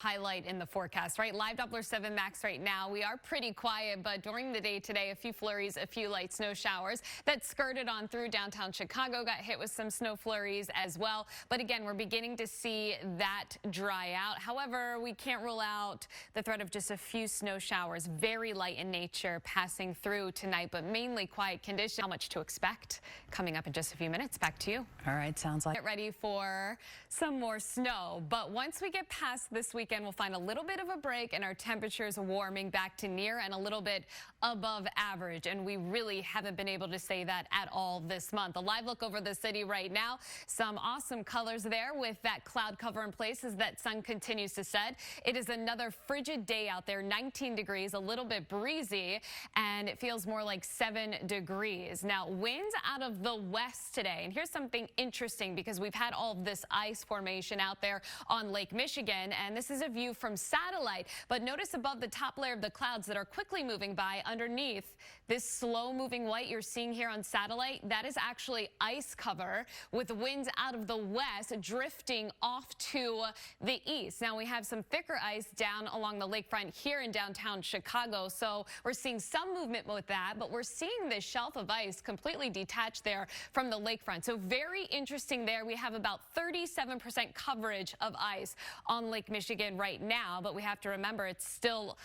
Highlight in the forecast, right? Live Doppler 7 max right now. We are pretty quiet, but during the day today, a few flurries, a few light snow showers that skirted on through downtown Chicago, got hit with some snow flurries as well. But again, we're beginning to see that dry out. However, we can't rule out the threat of just a few snow showers, very light in nature, passing through tonight, but mainly quiet conditions. How much to expect coming up in just a few minutes. Back to you. All right, sounds like. Get ready for some more snow, but once we get past this weekend, we'll find a little bit of a break and our temperatures warming back to near and a little bit above average. And we really haven't been able to say that at all this month. A live look over the city right now. Some awesome colors there with that cloud cover in place as that sun continues to set. It is another frigid day out there, 19 degrees, a little bit breezy, and it feels more like 7 degrees. Now, winds out of the west today. And here's something interesting because we've had all of this ice formation out there on Lake Michigan, and this is a view from satellite. But notice above the top layer of the clouds that are quickly moving by underneath this slow moving white you're seeing here on satellite, that is actually ice cover with winds out of the west drifting off to the east. Now we have some thicker ice down along the lakefront here in downtown Chicago, so we're seeing some movement with that, but we're seeing this shelf of ice completely detached there from the lakefront. So very interesting there. We have about 37% coverage of ice on Lake Michigan right now, but we have to remember it's still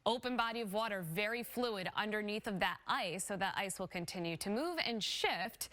open body of water, very fluid underneath of that ice, so that ice will continue to move and shift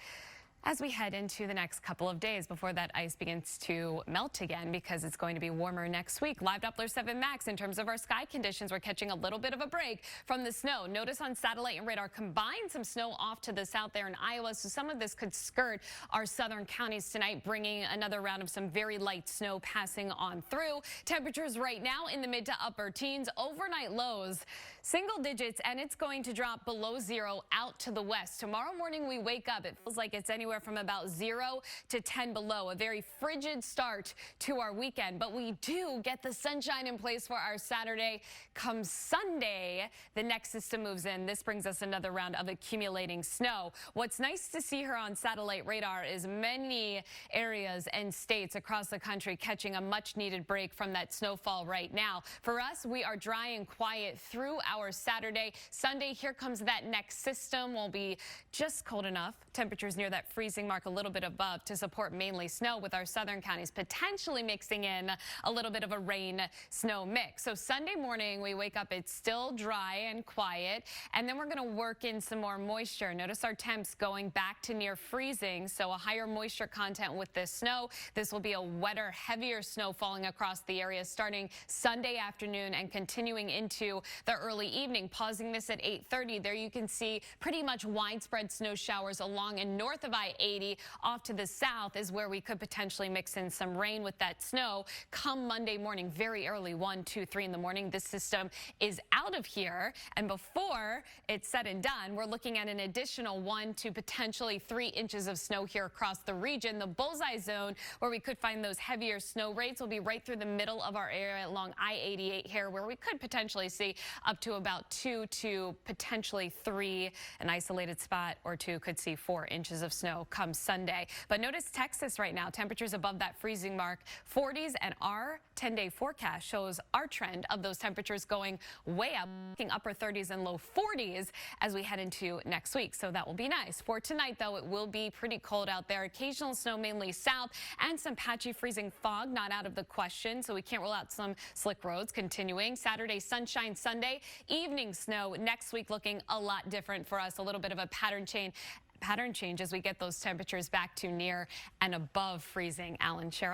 as we head into the next couple of days before that ice begins to melt again, because it's going to be warmer next week. Live Doppler 7 max in terms of our sky conditions. We're catching a little bit of a break from the snow. Notice on satellite and radar combined some snow off to the south there in Iowa, so some of this could skirt our southern counties tonight, bringing another round of some very light snow passing on through. Temperatures right now in the mid to upper teens, overnight lows single digits, and it's going to drop below zero out to the west. Tomorrow morning we wake up, it feels like it's anywhere from about 0 to 10 below. A very frigid start to our weekend, but we do get the sunshine in place for our Saturday. Come Sunday, the next system moves in. This brings us another round of accumulating snow. What's nice to see here on satellite radar is many areas and states across the country catching a much needed break from that snowfall right now. For us, we are dry and quiet through our Saturday. Sunday, here comes that next system. Will be just cold enough. Temperatures near that freezing mark, a little bit above, to support mainly snow, with our southern counties potentially mixing in a little bit of a rain snow mix. So Sunday morning we wake up, it's still dry and quiet, and then we're going to work in some more moisture. Notice our temps going back to near freezing, so a higher moisture content with this snow. This will be a wetter, heavier snow falling across the area starting Sunday afternoon and continuing into the early evening. Pausing this at 8:30, there you can see pretty much widespread snow showers along and north of I-80. Off to the south is where we could potentially mix in some rain with that snow come Monday morning, very early, 1, 2, 3 in the morning. This system is out of here, and before it's said and done, we're looking at an additional 1 to potentially 3 inches of snow here across the region. The bullseye zone where we could find those heavier snow rates will be right through the middle of our area along I-88 here, where we could potentially see up to about 2 to potentially 3, an isolated spot or 2 could see 4 inches of snow come Sunday. But notice Texas right now, temperatures above that freezing mark, 40s, and our 10-day forecast shows our trend of those temperatures going way up, upper 30s and low 40s as we head into next week. So that will be nice. For tonight, though, it will be pretty cold out there. Occasional snow mainly south and some patchy freezing fog not out of the question, so we can't rule out some slick roads continuing. Saturday, sunshine. Sunday, evening snow. Next week looking a lot different for us. A little bit of a pattern change as we get those temperatures back to near and above freezing. Alan, Cheryl.